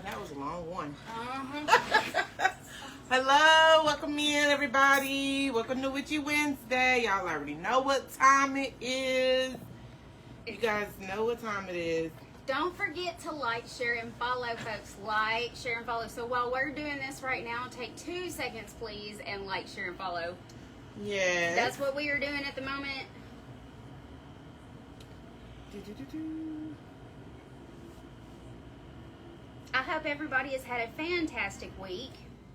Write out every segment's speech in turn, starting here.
that was a long one. Uh-huh. Hello, welcome in everybody. Welcome to Witchy Wednesday. Y'all already know what time it is. You guys know what time it is. Don't forget to like, share, and follow, folks. Like, share, and follow. So while we're doing this right now, take 2 seconds, please, and like, share, and follow. Yes. That's what we are doing at the moment. I hope everybody has had a fantastic week.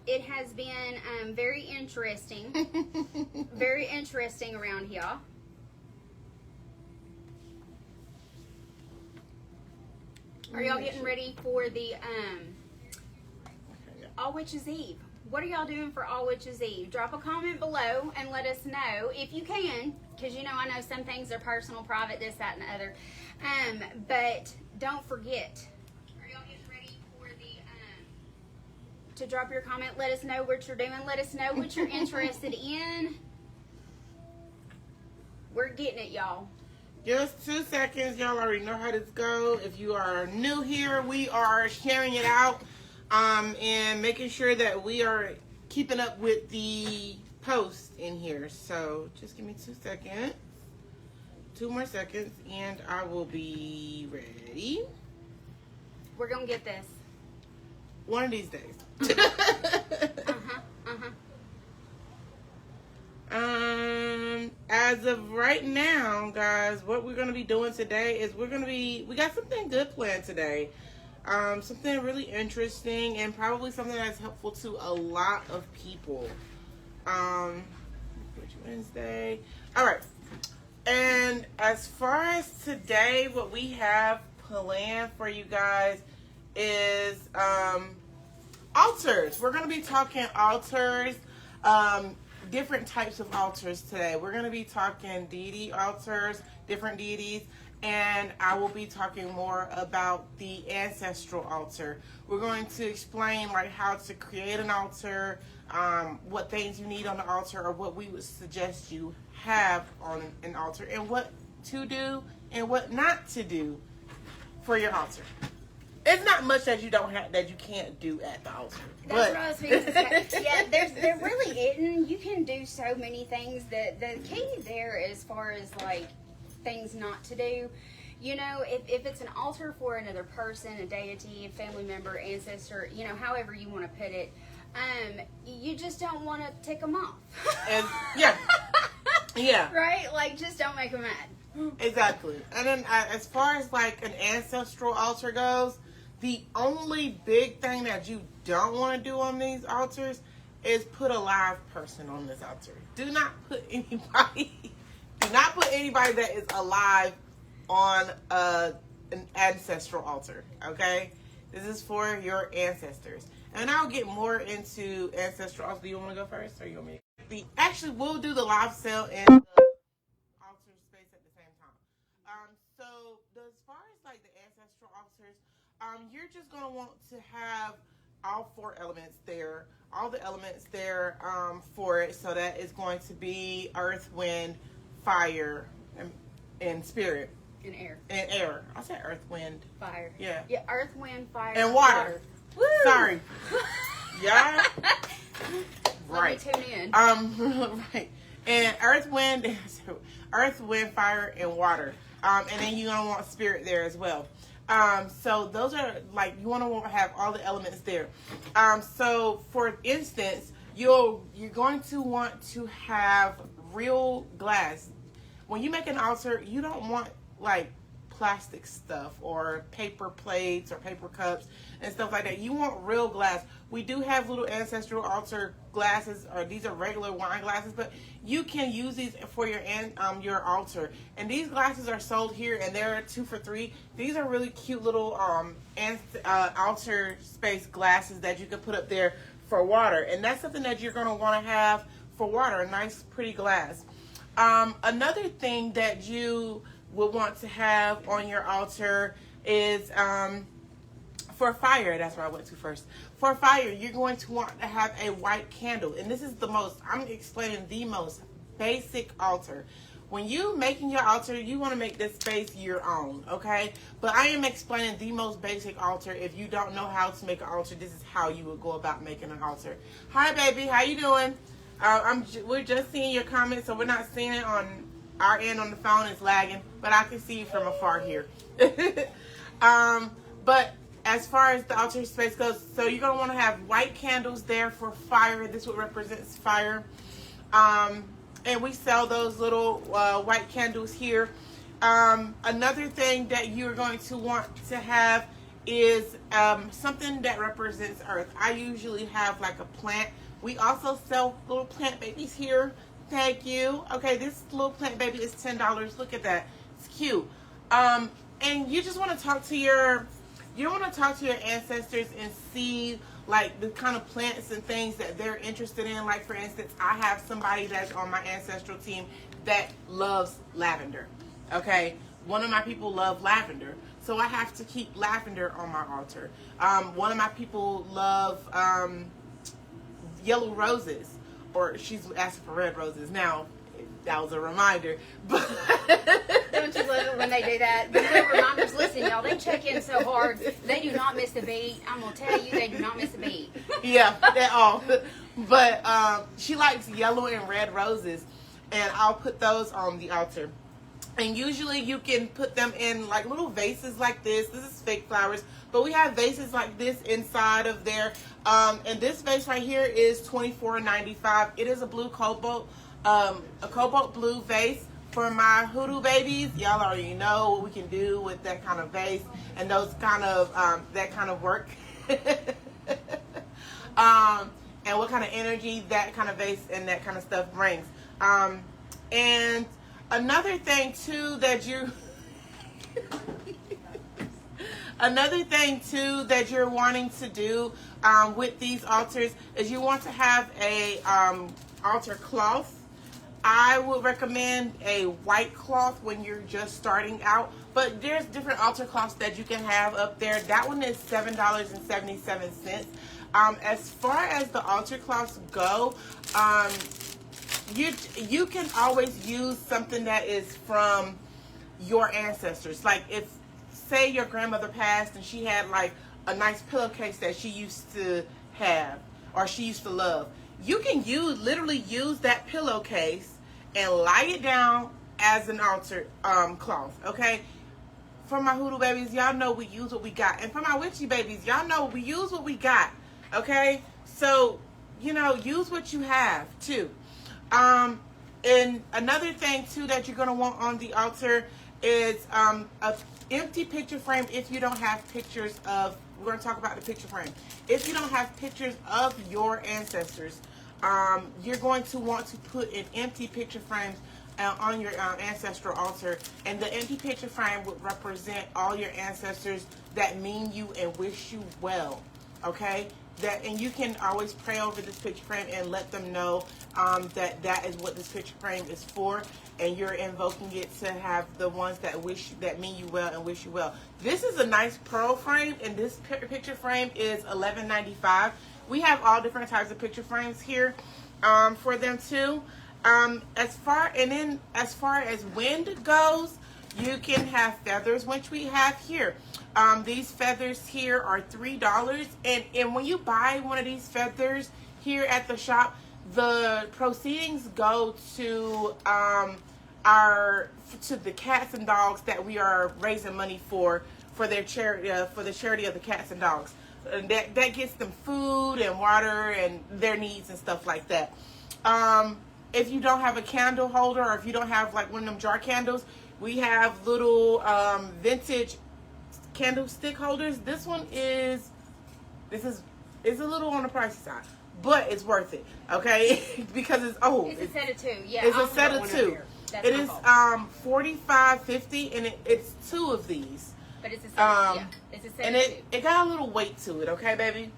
It has been very interesting. Very interesting around here. Are y'all getting ready for the All Witches Eve? What are y'all doing for All Witches Eve? Drop a comment below and let us know if you can, because you know I know some things are personal, private, this, that, and the other. But don't forget. Are y'all getting ready for the to drop your comment? Let us know what you're doing. Let us know what you're interested in. We're getting it, y'all. Give us 2 seconds. Y'all already know how this goes. If you are new here, we are sharing it out and making sure that we are keeping up with the post in here. So just give me 2 seconds. 2 more seconds and I will be ready. We're going to get this. One of these days. As of right now, guys, what we're going to be doing today is we got something good planned today. Something really interesting and probably something that's helpful to a lot of people. Witchy Wednesday. All right. And as far as today, what we have planned for you guys is altars. We're going to be talking altars, different types of altars today. We're going to be talking deity altars, different deities, and I will be talking more about the ancestral altar. We're going to explain like how to create an altar, what things you need on the altar, or what we would suggest you have on an altar, and what to do and what not to do for your altar. It's not much that you can't do at the altar. That's what I was thinking. Yeah, there really isn't. You can do so many things. The key there, as far as like things not to do, you know, if it's an altar for another person, a deity, a family member, ancestor, you know, however you want to put it, you just don't want to tick them off. And yeah, yeah, right. Like, just don't make them mad. Exactly. And then as far as like an ancestral altar goes, the only big thing that you don't want to do on these altars is put a live person on this altar. Do not put anybody that is alive on an ancestral altar, okay? This is for your ancestors. And I'll get more into ancestral altars. Do you want to go first, or you want me to? Actually, we'll do the live sale and the altar space at the same time. So as far as like the ancestral altars, you're just going to want to have all 4 elements there, all the elements there for it. So that is going to be earth, wind, fire, and spirit. And air. And air. I said earth, wind. Fire. Yeah. Yeah, earth, wind, fire. And water. Woo! Sorry. Yeah. Right. Let me tune in. Right. And earth, wind, fire, and water. And then you're going to want spirit there as well. So those are like, you want to have all the elements there. So for instance, you're going to want to have real glass. When you make an altar, you don't want like plastic stuff or paper plates or paper cups and stuff like that. You want real glass. We do have little ancestral altar glasses, or these are regular wine glasses, but you can use these for your altar. And these glasses are sold here, and they're 2 for $3. These are really cute little altar space glasses that you can put up there for water, and that's something that you're going to want to have for water. A nice, pretty glass. Another thing that you will want to have on your altar is for fire. That's where I went to first. For fire, you're going to want to have a white candle. And this is I'm explaining the most basic altar. when you making your altar, you want to make this space your own, okay? But I am explaining the most basic altar. If you don't know how to make an altar, this is how you would go about making an altar. Hi, baby. How you doing? We're just seeing your comments, so we're not seeing it on our end on the phone. It's lagging, but I can see you from afar here. But as far as the altar space goes, so you're going to want to have white candles there for fire. This what represents fire. And we sell those little white candles here. Another thing that you're going to want to have is something that represents earth. I usually have like a plant. We also sell little plant babies here. Thank you. Okay, this little plant baby is $10. Look at that. It's cute. And you just want to talk to your ancestors and see like the kind of plants and things that they're interested in. Like for instance, I have somebody that's on my ancestral team that loves lavender. Okay, one of my people love lavender, so I have to keep lavender on my altar. One of my people love yellow roses, or she's asking for red roses. Now, that was a reminder. But don't you love it when they do that? The little reminders, listen, y'all, they check in so hard. They do not miss a beat. I'm going to tell you, they do not miss a beat. Yeah, at all. But she likes yellow and red roses, and I'll put those on the altar. And usually you can put them in like little vases like this. This is fake flowers, but we have vases like this inside of there. And this vase right here is $24.95. It is a blue cobalt, a cobalt blue vase for my hoodoo babies. Y'all already know what we can do with that kind of vase and those kind of that kind of work. And what kind of energy that kind of vase and that kind of stuff brings. And another thing too that you're wanting to do with these altars is you want to have a altar cloth. I would recommend a white cloth when you're just starting out, but there's different altar cloths that you can have up there. That one is $7.77. As far as the altar cloths go, you can always use something that is from your ancestors. Like if, say your grandmother passed and she had like a nice pillowcase that she used to have or she used to love, you can literally use that pillowcase and lie it down as an altar cloth, okay? For my hoodoo babies, y'all know we use what we got. And for my witchy babies, y'all know we use what we got, okay? So, use what you have, too. And another thing, too, that you're going to want on the altar is an empty picture frame if you don't have pictures of, we're going to talk about the picture frame. If you don't have pictures of your ancestors, you're going to want to put an empty picture frame on your ancestral altar, and the empty picture frame would represent all your ancestors that mean you and wish you well, okay? And you can always pray over this picture frame and let them know that is what this picture frame is for, and you're invoking it to have the ones that mean you well and wish you well. This is a nice pearl frame, and this picture frame is $11.95. We have all different types of picture frames here for them too. As far as wind goes, you can have feathers, which we have here. These feathers here are $3, and when you buy one of these feathers here at the shop, the proceedings go to the cats and dogs that we are raising money for their charity, for the charity of the cats and dogs. And that gets them food and water and their needs and stuff like that. If you don't have a candle holder, or if you don't have like one of them jar candles, we have little vintage candlestick holders. This one is a little on the pricey side, but it's worth it, okay? Because it's old. It's a set of two. Yeah, it's a set of two. It is $45.50, and it's two of these. But it's a set of, it's a set and of two. it got a little weight to it, okay, baby?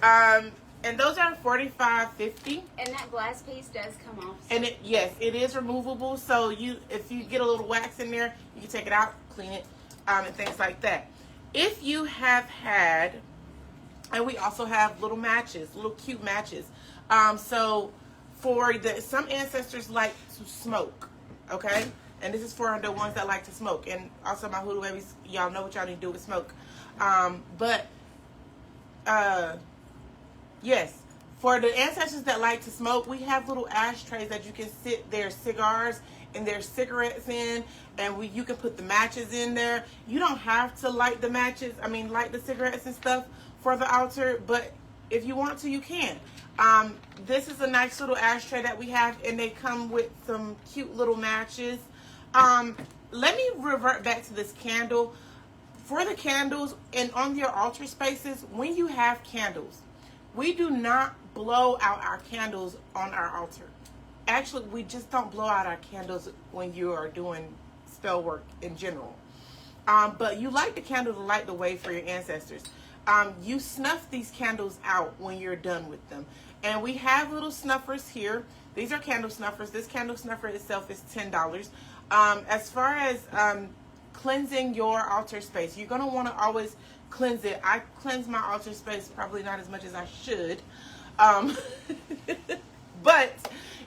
And those are $45.50. And that glass piece does come off. And yes, it is removable. So if you get a little wax in there, you can take it out, clean it, and things like that. If you have had, and we also have little matches, little cute matches. So for some ancestors like to smoke, okay? And this is for the ones that like to smoke. And also my hoodoo babies, y'all know what y'all need to do with smoke. Yes, for the ancestors that like to smoke, we have little ashtrays that you can sit their cigars and their cigarettes in, and you can put the matches in there. You don't have to light the matches, light the cigarettes and stuff for the altar, but if you want to, you can. This is a nice little ashtray that we have, and they come with some cute little matches. Let me revert back to this candle. For the candles and on your altar spaces, when you have candles, we do not blow out our candles on our altar. Actually, we just don't blow out our candles when you are doing spell work in general. But you light the candle to light the way for your ancestors. You snuff these candles out when you're done with them. And we have little snuffers here. These are candle snuffers. This candle snuffer itself is $10. As far as cleansing your altar space, you're going to want to always cleanse it. I cleanse my altar space probably not as much as I should. But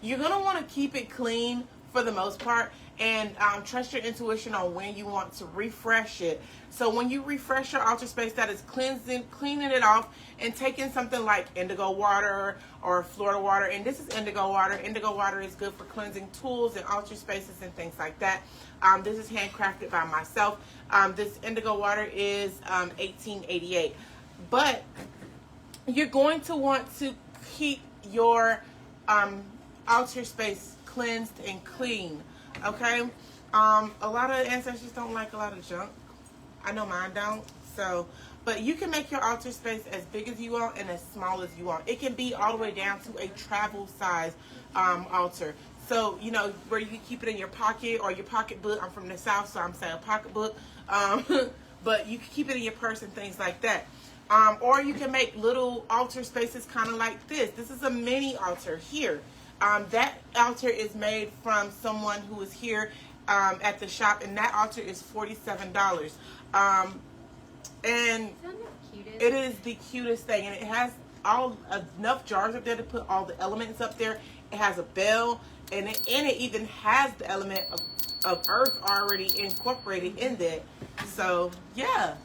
you're going to want to keep it clean for the most part, and trust your intuition on when you want to refresh it. So when you refresh your altar space, that is cleaning it off and taking something like indigo water or Florida water. And this is indigo water. Indigo water is good for cleansing tools and altar spaces and things like that. This is handcrafted by myself. This indigo water is $18.88. But you're going to want to keep your altar space cleansed and clean. Okay? A lot of ancestors don't like a lot of junk. I know mine don't. So, but you can make your altar space as big as you want and as small as you want. It can be all the way down to a travel size altar. So, you know, where you can keep it in your pocket or your pocketbook. I'm from the South, so I'm saying pocketbook. But you can keep it in your purse and things like that. Or you can make little altar spaces kind of like this. This is a mini altar here. That altar is made from someone who is here at the shop, and that altar is $47. And it is the cutest thing, and it has enough jars up there to put all the elements up there. It has a bell, and it even has the element of earth already incorporated in there. So yeah.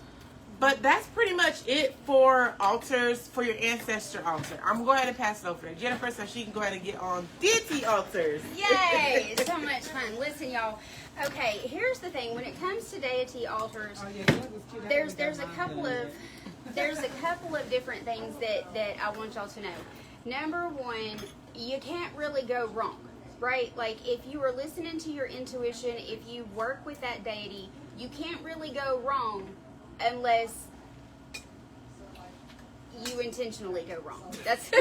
But that's pretty much it for altars, for your ancestor altar. I'm going to go ahead and pass it over to Jennifer so she can go ahead and get on deity altars. Yay! So much fun. Listen, y'all. Okay, here's the thing. When it comes to deity altars, there's a couple of different things that I want y'all to know. Number one, you can't really go wrong, right? Like, if you are listening to your intuition, if you work with that deity, you can't really go wrong unless you intentionally go wrong. That's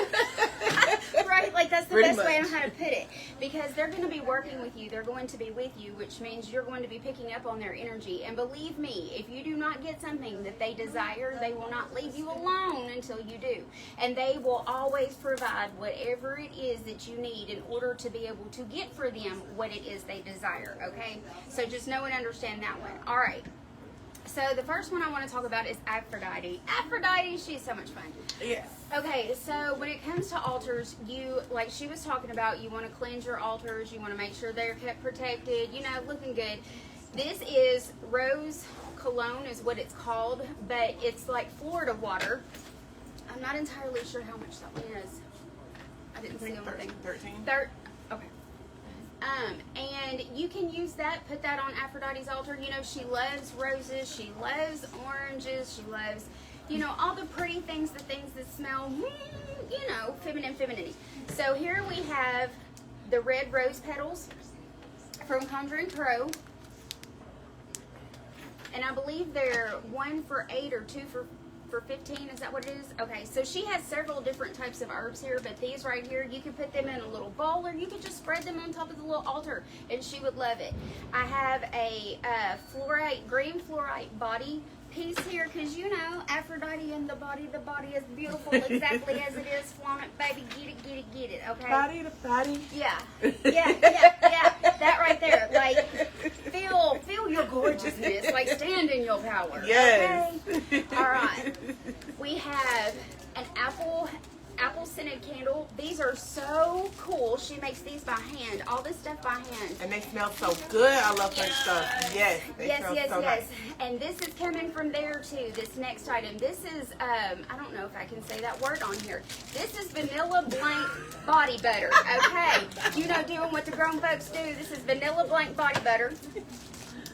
right. Like, that's the Pretty best much. way on how to put it. Because they're going to be working with you. They're going to be with you, which means you're going to be picking up on their energy. And believe me, if you do not get something that they desire, they will not leave you alone until you do. And they will always provide whatever it is that you need in order to be able to get for them what it is they desire. Okay? So just know and understand that one. All right. So the first one I want to talk about is Aphrodite. Aphrodite, she's so much fun. Yes. Okay, so when it comes to altars, you, like she was talking about, you want to cleanse your altars, you want to make sure they're kept protected, you know, looking good. This is rose cologne is what it's called, but it's like Florida water. I'm not entirely sure how much that one is. I didn't see anything. 13. Okay. And you can use that, put that on Aphrodite's altar. You know, she loves roses, she loves oranges, she loves, you know, all the pretty things, the things that smell, you know, femininity. So here we have the red rose petals from Conjuring Crow. And I believe they're 1 for 8 or 2 for 15, is that what it is? Okay, so she has several different types of herbs here, but these right here, you can put them in a little bowl, or you can just spread them on top of the little altar, and she would love it. I have a green fluorite body piece here, because you know, Aphrodite and the body is beautiful exactly as it is. Flaunt it, baby, get it, okay? Body to body. Yeah, that right there, like, feel your gorgeousness, like, stand in your power, Yes. okay? All right, we have an apple scented candle. These these are so cool. She makes these by hand. All this stuff by hand. And they smell so good. I love her stuff. Yes. Yes. Nice. And this is coming from there too. This next item. This is I don't know if I can say that word on here. This is vanilla blank body butter. Okay. You know, doing what the grown folks do. This is vanilla blank body butter.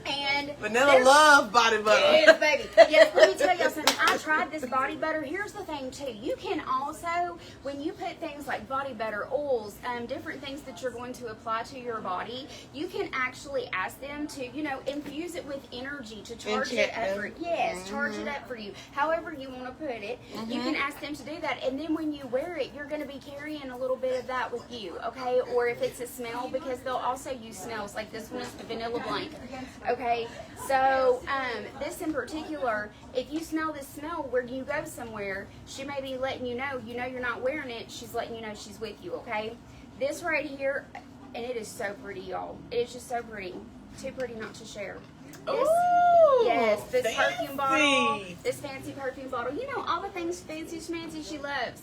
And vanilla love body butter. Yes, baby. Yes, let me tell you something. I tried this body butter. Here's the thing, too. You can also, when you put things like body butter, oils, different things that you're going to apply to your body, you can actually ask them to, you know, infuse it with energy to charge it up for you. Yes, charge it up for you. However you want to put it, you can ask them to do that. And then when you wear it, you're going to be carrying a little bit of that with you, okay? Or if it's a smell, because they'll also use smells. Like this one is the vanilla blank. Okay, so this in particular, if you smell this smell where you go somewhere, she may be letting you know you're not wearing it, she's letting you know she's with you, okay? This right here, and it is so pretty, y'all. It is just so pretty. Too pretty not to share. This, yes, this fancy perfume bottle, this fancy perfume bottle. You know, all the things fancy schmancy she loves.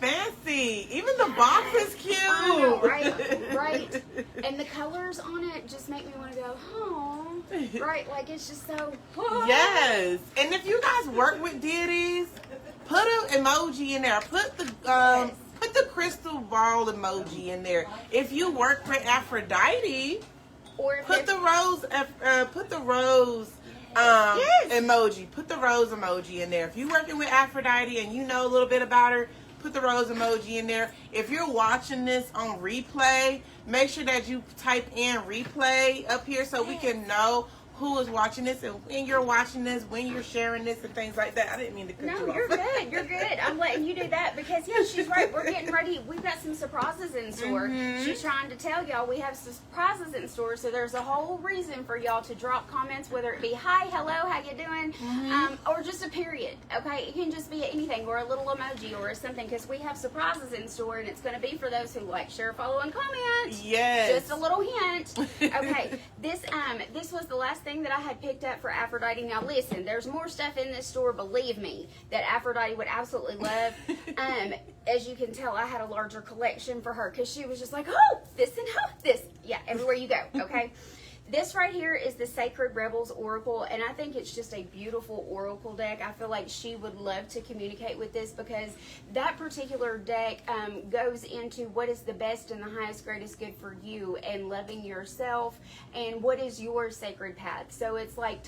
Fancy. Even the box is cute. I know, right. And the colors on it just make me want to go, oh, right? Like it's just so. Oh. Yes. And if you guys work with deities, put an emoji in there. Put the crystal ball emoji in there. If you work with Aphrodite, or put the rose. Emoji. Put the rose emoji in there. If you're working with Aphrodite and you know a little bit about her, put the rose emoji in there. If you're watching this on replay, make sure that you type in replay up here so we can know who is watching this and when you're watching this, when you're sharing this and things like that. I didn't mean to cut you off. No, you're good. You're good. I'm letting you do that because, yeah, she's right. We're getting ready. We've got some surprises in store. She's trying to tell y'all we have surprises in store. So there's a whole reason for y'all to drop comments, whether it be hi, hello, how you doing, or just a period. Okay, it can just be anything or a little emoji or something because we have surprises in store and it's going to be for those who like, share, follow, and comment. Yes. Just a little hint. Okay, this was the last thing that I had picked up for Aphrodite. Now listen, there's more stuff in this store, believe me, that Aphrodite would absolutely love. As you can tell, I had a larger collection for her because she was just like, oh, this and this. Yeah, everywhere you go, okay? This right here is the Sacred Rebels Oracle, and I think it's just a beautiful oracle deck. I feel like she would love to communicate with this because that particular deck goes into what is the best and the highest, greatest good for you and loving yourself and what is your sacred path. So it's like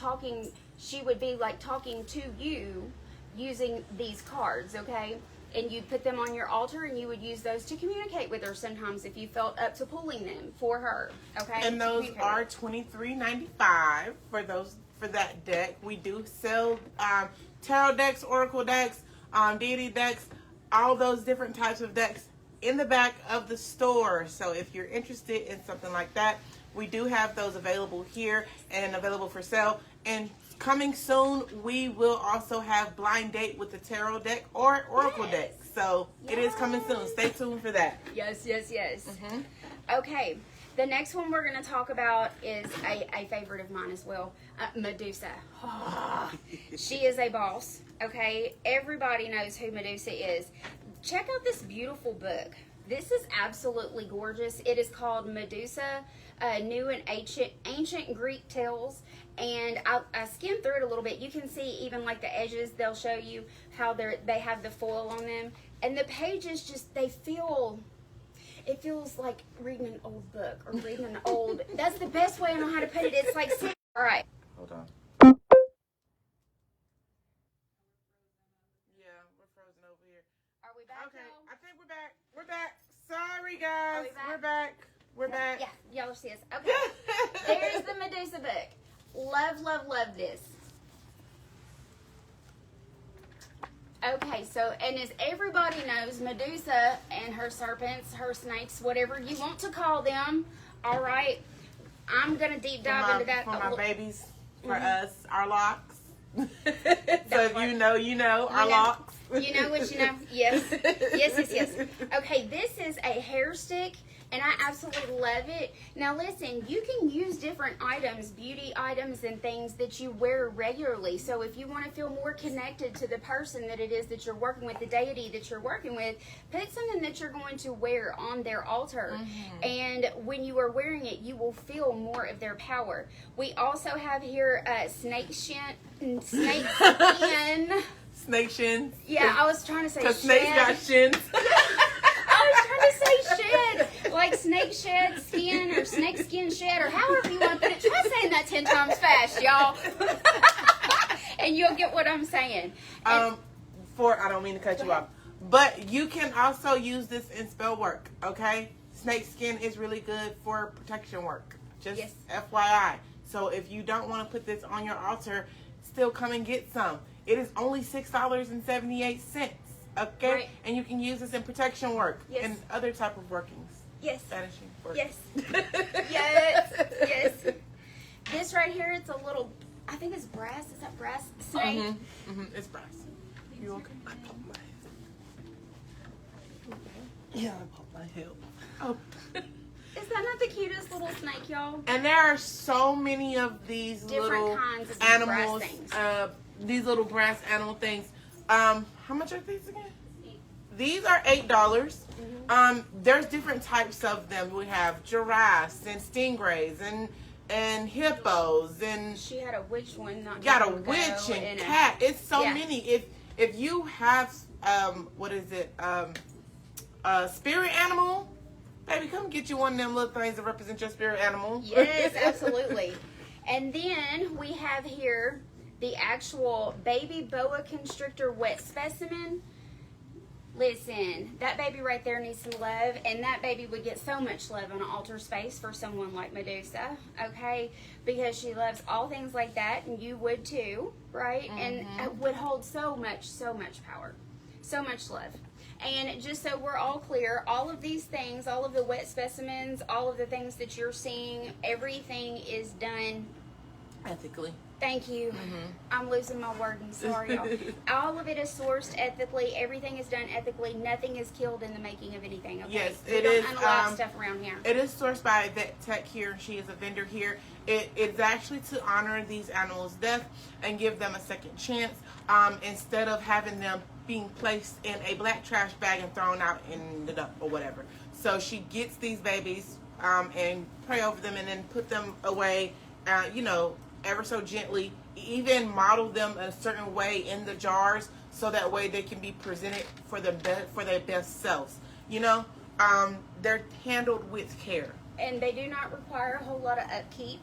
she would be like talking to you using these cards, okay? And you'd put them on your altar and you would use those to communicate with her sometimes if you felt up to pulling them for her. Okay. And those are $23.95 for that deck. We do sell tarot decks, oracle decks, deity decks, all those different types of decks in the back of the store. So if you're interested in something like that, we do have those available here and available for sale. And coming soon, we will also have blind date with the tarot deck or oracle deck. So it is coming soon. Stay tuned for that. Yes. Okay. The next one we're going to talk about is a favorite of mine as well, Medusa. Oh, she is a boss. Okay. Everybody knows who Medusa is. Check out this beautiful book. This is absolutely gorgeous. It is called Medusa, New and Ancient Greek Tales. And I skimmed through it a little bit. You can see even like the edges, they'll show you how they have the foil on them. And the pages just, it feels like reading an old book or reading an old, that's the best way I know how to put it. It's like, all right. Hold on. Yeah, we're frozen over here. Are we back? Okay, Now? I think we're back. We're back. Sorry, guys. Are we back? We're back. We're back. Yeah, y'all see us. Okay. There's the Medusa book. Love, love, love this. Okay, so, and as everybody knows, Medusa and her serpents, her snakes, whatever you want to call them, all right, I'm going to deep dive into that. For my babies, for us, our locks. So if you know, our locks. You know what you know? Yes. Yes. Okay, this is a hair stick And I absolutely love it. Now listen, you can use different items, beauty items and things that you wear regularly. So if you want to feel more connected to the person that it is that you're working with, the deity that you're working with, put something that you're going to wear on their altar. And when you are wearing it, you will feel more of their power. We also have here snake skin. Snake shins. Yeah, I was trying to say Because snakes got shins. I was trying to say shed, like snake shed skin or snake skin shed or however you want to put it. Try saying that 10 times fast, y'all. And you'll get what I'm saying. I don't mean to cut you off, but you can also use this in spell work, okay? Snake skin is really good for protection work. Just FYI. So if you don't want to put this on your altar, still come and get some. It is only $6.78. Okay, right. And you can use this in protection work and other type of workings. Yes. Vanishing work. Yes. Yes. This right here, it's a little, I think it's brass. Is that brass snake? It's brass. You okay? I popped my hip. Yeah, I popped my hip. Oh. Is that not the cutest little snake, y'all? And there are so many of these different little kinds of animals. brass things. These little brass animal things. How much are these again? These are $8. There's different types of them. We have giraffes and stingrays and hippos and she had a witch one. Got a witch and cat. It's so many. If you have what is it? A spirit animal, baby, come get you one of them little things that represent your spirit animal. Yes, absolutely. And then we have here the actual baby boa constrictor wet specimen. Listen, that baby right there needs some love, and that baby would get so much love on an altar space for someone like Medusa, okay? Because she loves all things like that, and you would too, right? And it would hold so much power, so much love. And just so we're all clear, all of these things, all of the wet specimens, all of the things that you're seeing, everything is done ethically. Thank you. I'm losing my word. I'm sorry, y'all. All of it is sourced ethically. Everything is done ethically. Nothing is killed in the making of anything. Okay? Yes, we don't unallow stuff around here. It is sourced by Vet Tech here. She is a vendor here. It's actually to honor these animals' death and give them a second chance instead of having them being placed in a black trash bag and thrown out in the dump or whatever. So she gets these babies and pray over them and then put them away, ever so gently, even model them a certain way in the jars so that way they can be presented for their best selves. They're handled with care. And they do not require a whole lot of upkeep.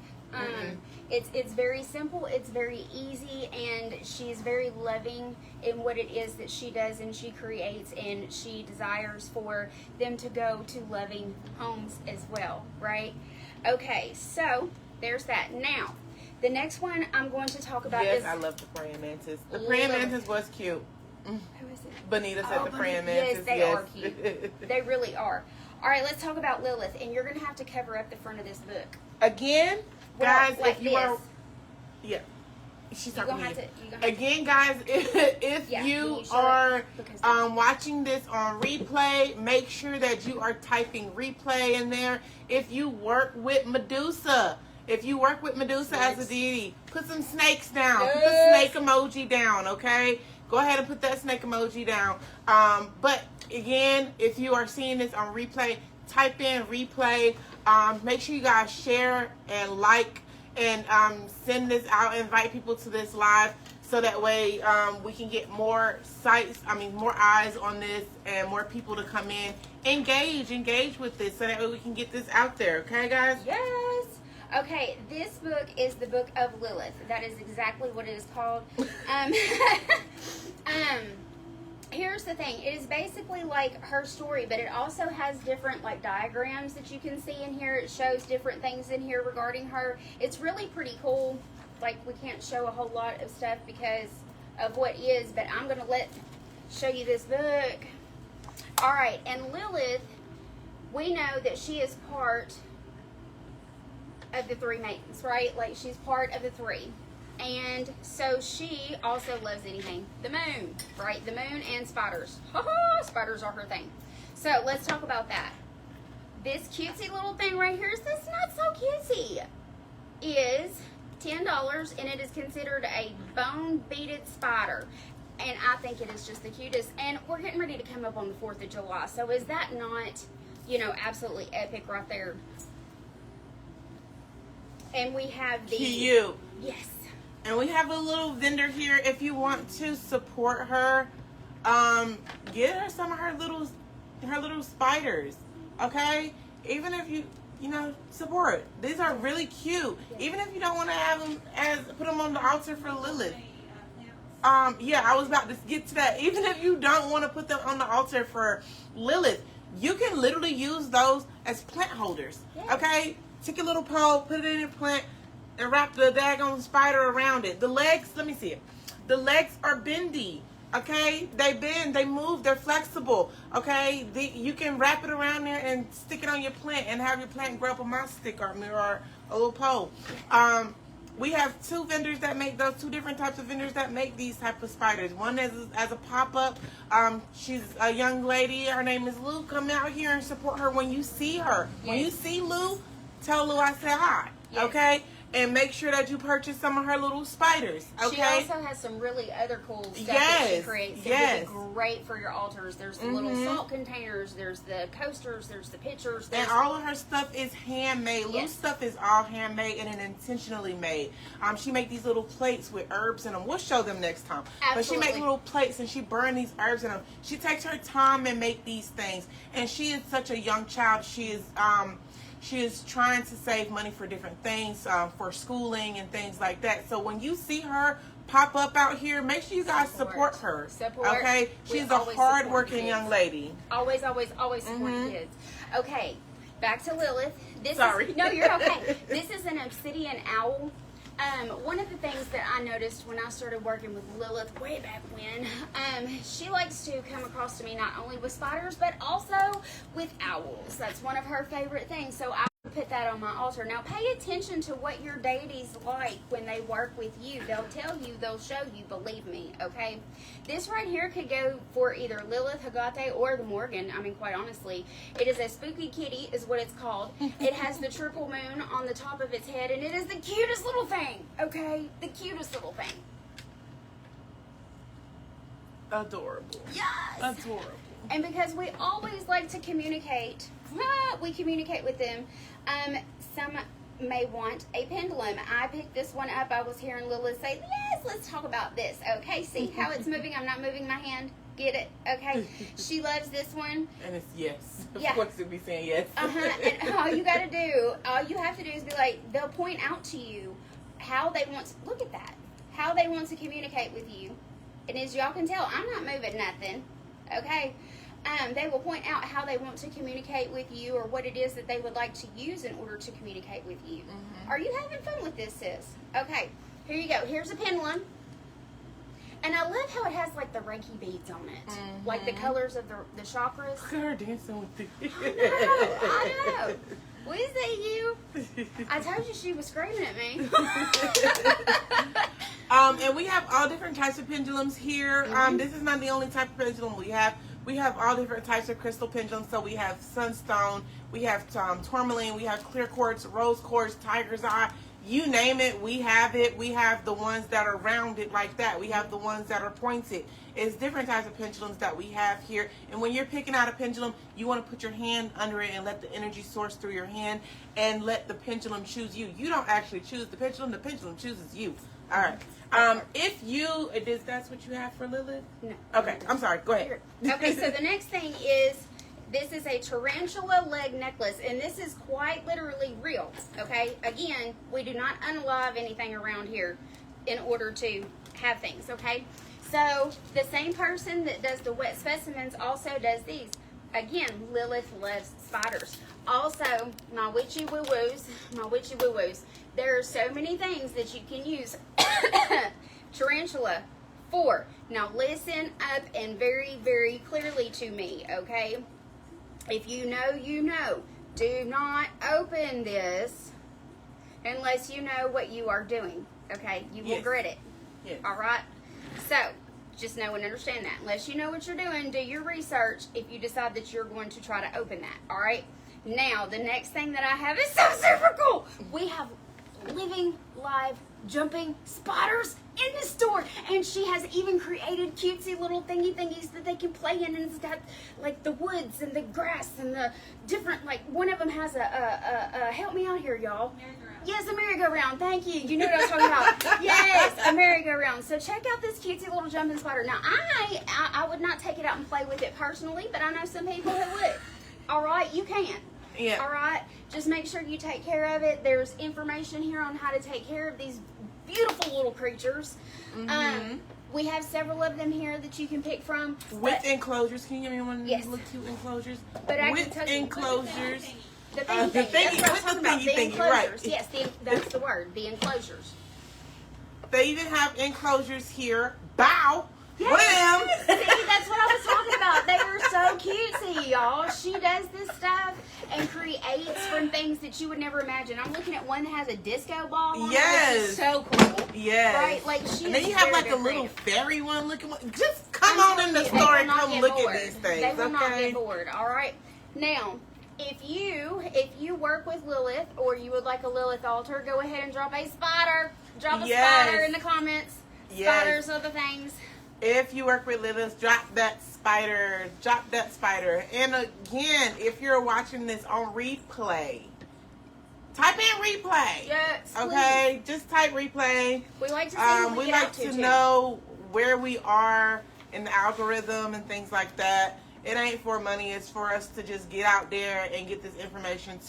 It's very simple, it's very easy, and she's very loving in what it is that she does and she creates, and she desires for them to go to loving homes as well, right? Okay, so there's that. Now, the next one I'm going to talk about is... Yes, I love the praying mantis. The praying mantis was cute. Who is it? Bonita said the praying mantis. Yes, they are cute. They really are. All right, let's talk about Lilith, and you're going to have to cover up the front of this book. Again, guys, like if you are... Yeah. She's talking to you. Again, guys, if you are watching this on replay, make sure that you are typing replay in there. If you work with Medusa... If you work with Medusa as a deity, put some snakes down. Put the snake emoji down, okay? Go ahead and put that snake emoji down. But again, if you are seeing this on replay, type in replay. Make sure you guys share and like and send this out. Invite people to this live so that way we can get more more eyes on this and more people to come in. Engage with this so that way we can get this out there. Okay, guys? Yes. Okay, this book is the Book of Lilith. That is exactly what it is called. Here's the thing. It is basically like her story, but it also has different diagrams that you can see in here. It shows different things in here regarding her. It's really pretty cool. We can't show a whole lot of stuff because of what is, but I'm going to show you this book. All right, and Lilith, we know that she is part of the three maidens, right? She's part of the three. And so she also loves anything. The moon, right? The moon and spiders. Ha-ha! Spiders are her thing. So let's talk about that. this cutesy little thing right here, that's not so cutesy, is $10, and it is considered a bone-beaded spider. And I think it is just the cutest. And we're getting ready to come up on the 4th of July. So is that not, you know, absolutely epic right there? And we have the... Cute. Yes. And we have a little vendor here. If you want to support her, get her some of her little spiders. Okay? Even if you know, support. These are really cute. Yes. Even if you don't want to have them put them on the altar for Lilith. Yeah, I was about to get to that. Even if you don't want to put them on the altar for Lilith, you can literally use those as plant holders. Yeah. Okay? Take a little pole, put it in a plant, and wrap the daggone spider around it. The legs, let me see it. The legs are bendy. Okay? They bend, they move, they're flexible. Okay? You can wrap it around there and stick it on your plant and have your plant grow up a mouse stick or a little pole. We have two vendors that make those, two different types of vendors that make these type of spiders. One is as a pop-up. She's a young lady. Her name is Lou. Come out here and support her when you see her. Yes. When you see Lou, tell Lou I said hi. Yes. Okay? And make sure that you purchase some of her little spiders. Okay? She also has some really other cool stuff that Yes, she creates. It yes. would be great for your altars. There's the little salt containers. There's the coasters. There's the pitchers. And all of her stuff is handmade. Yes. Lou's stuff is all handmade and intentionally made. She make these little plates with herbs in them. We'll show them next time. But she Absolutely. make little plates and she burn these herbs in them. She takes her time and make these things. And she is such a young child. She is trying to save money for different things, for schooling and things like that. So when you see her pop up out here, make sure you guys support her. Support. Okay? We She's a always support hard-working kids. young lady. Always support kids. Okay, back to Lilith. Sorry. No, you're okay. This is an obsidian owl. One of the things that I noticed when I started working with Lilith way back when, she likes to come across to me not only with spiders, but also with owls. That's one of her favorite things. So I put that on my altar. Now pay attention to what your deities like when they work with you. They'll tell you, they'll show you, believe me, okay? This right here could go for either Lilith, Hagate, or the Morgan. I mean, quite honestly. It is a spooky kitty is what it's called. It has the triple moon on the top of its head, and it is the cutest little thing, okay? The cutest little thing. Adorable. Yes! Adorable. And because we always like to communicate, we communicate with them. Some may want a pendulum. I picked this one up. I was hearing Lilith say, yes, let's talk about this. Okay, see how it's moving? I'm not moving my hand. Get it? Okay. She loves this one. And it's yes. Yeah. Of course it'd be saying yes. And all you got to do, all you have to do is be like, they'll point out to you how they want to, look at that, how they want to communicate with you. And as y'all can tell, I'm not moving nothing. Okay. They will point out how they want to communicate with you or what it is that they would like to use in order to communicate with you. Mm-hmm. Are you having fun with this, sis? Okay, here you go. Here's a pendulum. And I love how it has like the Reiki beads on it. Mm-hmm. Like the colors of the chakras. Look at her dancing with you. I know. Was that you? I told you she was screaming at me. And we have all different types of pendulums here. Mm-hmm. This is not the only type of pendulum we have. We have all different types of crystal pendulums. So we have sunstone, we have tourmaline, we have clear quartz, rose quartz, tiger's eye. You name it, we have it. We have the ones that are rounded like that. We have the ones that are pointed. It's different types of pendulums that we have here. And when you're picking out a pendulum, you want to put your hand under it and let the energy source through your hand and let the pendulum choose you. You don't actually choose the pendulum chooses you. All right. That's what you have for Lilith? No. Okay, I'm sorry. Go ahead. Okay, so the next thing is, this is a tarantula leg necklace, and this is quite literally real, okay? Again, we do not unalive anything around here in order to have things, okay? So, the same person that does the wet specimens also does these. Again, Lilith loves spiders. Also, my witchy woo-woos, there are so many things that you can use tarantula for. Now listen up and very, very clearly to me, okay? If you know, you know. Do not open this unless you know what you are doing, okay? You will regret it, all right? So, just know and understand that. Unless you know what you're doing, do your research if you decide that you're going to try to open that, all right? Now, the next thing that I have is so super cool. We have living, live, jumping spiders in the store. And she has even created cutesy little thingies that they can play in. And it's got, like, the woods and the grass and the different, like, one of them has a help me out here, y'all. Yes, a merry-go-round. Thank you. You know what I was talking about. Yes, a merry-go-round. So check out this cutesy little jumping spider. Now, I would not take it out and play with it personally, but I know some people who would. All right, you can. Yeah. All right, just make sure you take care of it. There's information here on how to take care of these beautiful little creatures. We have several of them here that you can pick from. With enclosures. Can you give me one of these Yes. little cute enclosures? But I can with tell you- enclosures. The thingy. The thingy, That's what I'm with the talking about. thingy The thingy, enclosures. right. Yes, that's the word. The enclosures. They even have enclosures here. Bow. Yes. Wham! See, that's what I was talking about. They are so cutesy, y'all. She does this stuff and creates from things that you would never imagine. I'm looking at one that has a disco ball on it, which is so cool. Yes. Right? Like, she and then is you have very, like a very little creative. fairy one looking. Just come I'm on in the telling you, store they and will not come get look bored. at these things. They will not okay? get bored. All right. Now, if you work with Lilith or you would like a Lilith altar, go ahead and drop a spider. Drop a spider in the comments. Yes. Spiders are the things. If you work with Lilith, drop that spider. Drop that spider. And again, if you're watching this on replay, type in replay. Yes, Okay, just type replay. We like to see who we we get like out to too. know where we are in the algorithm and things like that. It ain't for money. It's for us to just get out there and get this information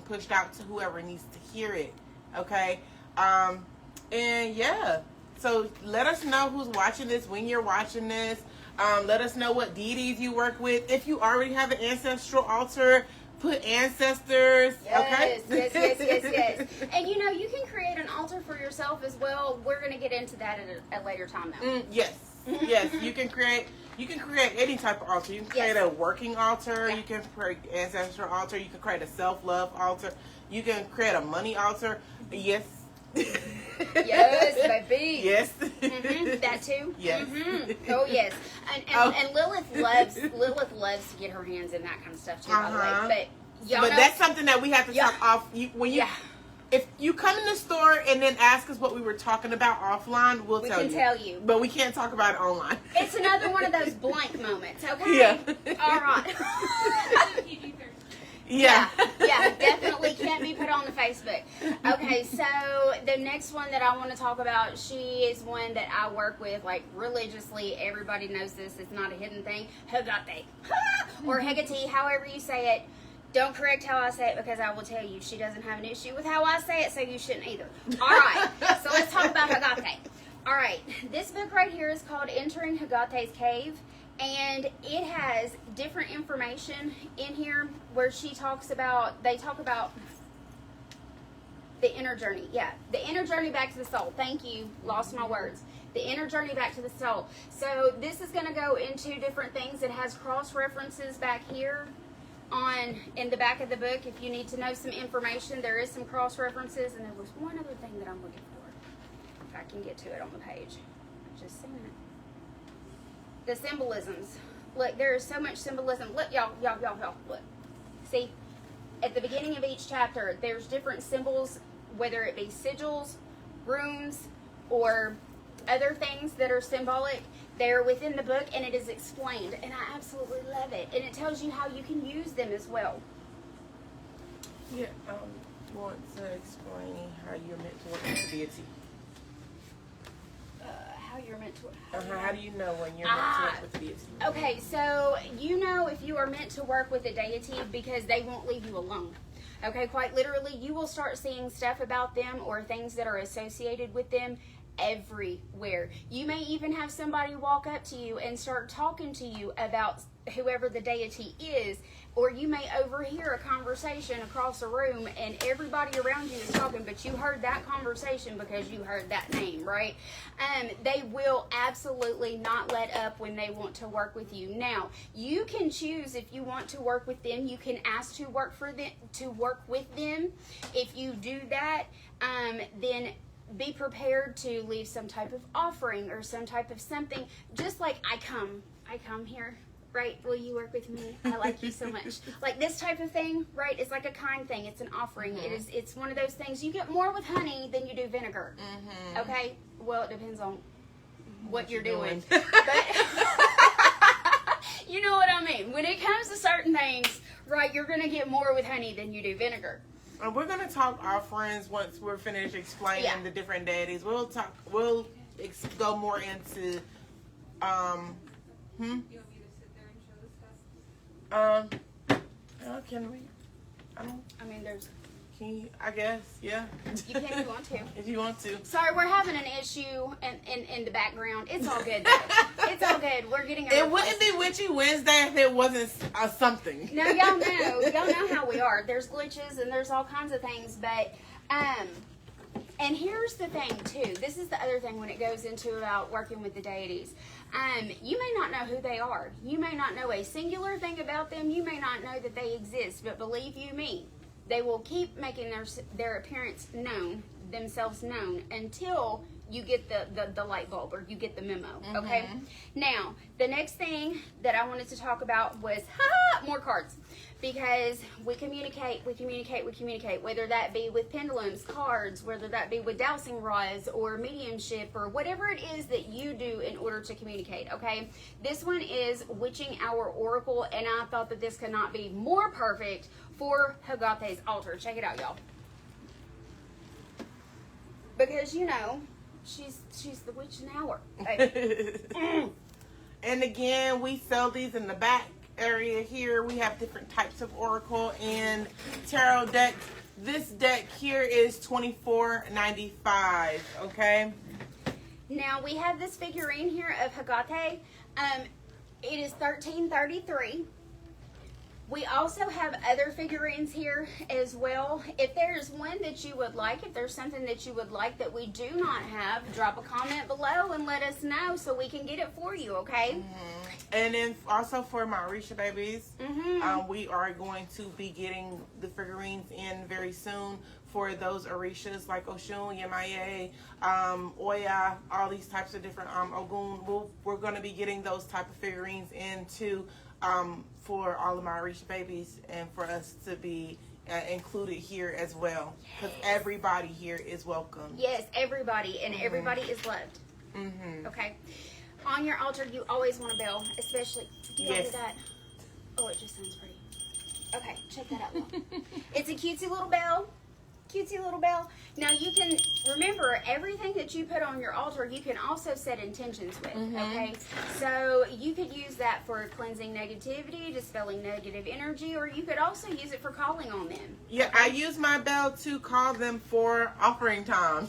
pushed out to whoever needs to hear it. Okay? And yeah. So let us know who's watching this, when you're watching this. Let us know what deities you work with. If you already have an ancestral altar, put ancestors. Yes, Okay? yes. And you know, you can create an altar for yourself as well. We're going to get into that at a later time though. Yes. Yes, you can create any type of altar. You can create a working altar, you can create ancestral altar, you can create a self-love altar, you can create a money altar. Yes. Yes, baby. Yes. That too. Yes. Oh yes. And Lilith loves to get her hands in that kind of stuff too. By the way, but y'all know, that's something that we have to talk off. If you come in the store and then ask us what we were talking about offline, we can tell you. But we can't talk about it online. It's another one of those blank moments. Okay. Yeah. All right. Yeah, definitely can't be put on the Facebook. Okay, so the next one that I want to talk about, she is one that I work with like religiously. Everybody knows this. It's not a hidden thing. Hagate. Or Hagate, however you say it. Don't correct how I say it because I will tell you she doesn't have an issue with how I say it, so you shouldn't either. All right, so let's talk about Hagate. All right, this book right here is called Entering Hagate's Cave. And it has different information in here where they talk about the inner journey. Yeah, the inner journey back to the soul. Thank you. Lost my words. The inner journey back to the soul. So this is going to go into different things. It has cross references back here in the back of the book. If you need to know some information, there is some cross references. And there was one other thing that I'm looking for. If I can get to it on the page. Just a minute. The symbolisms. Look, there is so much symbolism. Look, y'all, look. See, at the beginning of each chapter, there's different symbols, whether it be sigils, runes, or other things that are symbolic. They're within the book, and it is explained, and I absolutely love it. And it tells you how you can use them as well. Yeah, want to explain how you're meant to work with the deity. How you're meant to. How do you know when you're meant to work with the deity? Okay, so you know if you are meant to work with a deity because they won't leave you alone. Okay, quite literally, you will start seeing stuff about them or things that are associated with them everywhere. You may even have somebody walk up to you and start talking to you about whoever the deity is, or you may overhear a conversation across a room and everybody around you is talking, but you heard that conversation because you heard that name, right? They will absolutely not let up when they want to work with you. Now, you can choose if you want to work with them. You can ask to work with them. If you do that, then be prepared to leave some type of offering or some type of something. Just like I come here right? Will you work with me? I like you so much. Like this type of thing, right? It's like a kind thing. It's an offering. It's one of those things. You get more with honey than you do vinegar. Okay? Well, it depends on what you're doing. But you know what I mean. When it comes to certain things, right, you're going to get more with honey than you do vinegar. And we're going to talk offerings once we're finished explaining the different deities. We'll go more into You want me to sit there and show the stuff? Can we? I mean, there's. Can you, I guess, yeah. You can if you want to. If you want to. Sorry, we're having an issue in the background. It's all good, though. It's all good. We're getting. It wouldn't be Witchy Wednesday if it wasn't something. No, y'all know how we are. There's glitches and there's all kinds of things, but and here's the thing too. This is the other thing when it goes into about working with the deities. You may not know who they are. You may not know a singular thing about them. You may not know that they exist, but believe you me, they will keep making their appearance known, themselves known, until you get the light bulb or you get the memo. Okay. Now, the next thing that I wanted to talk about was more cards, because we communicate, whether that be with pendulums, cards, whether that be with dowsing rods or mediumship or whatever it is that you do in order to communicate. Okay. This one is Witching Hour Oracle, and I thought that this could not be more perfect for Hagate's altar. Check it out, y'all. Because you know, she's the witch in the hour. And again, we sell these in the back area here. We have different types of oracle and tarot decks. This deck here is $24.95. Okay. Now we have this figurine here of Hagate. It is $13.33. We also have other figurines here as well. If there's one that you would like, if there's something that you would like that we do not have, drop a comment below and let us know so we can get it for you, okay? And then also for my Orisha babies, we are going to be getting the figurines in very soon for those Orishas like Oshun, Yemaye, Oya, all these types of different Ogun. We're going to be getting those type of figurines into for all of my Orisha babies, and for us to be included here as well, because everybody here is welcome. Yes, everybody, and everybody is loved. Okay. On your altar, you always want a bell, especially. Do you do that? Oh, it just sounds pretty. Okay, check that out. It's a cutesy little bell. Cutesy little bell. Now you can remember everything that you put on your altar. You can also set intentions with. Okay, so you could use that for cleansing negativity, dispelling negative energy, or you could also use it for calling on them. Yeah, I use my bell to call them for offering time.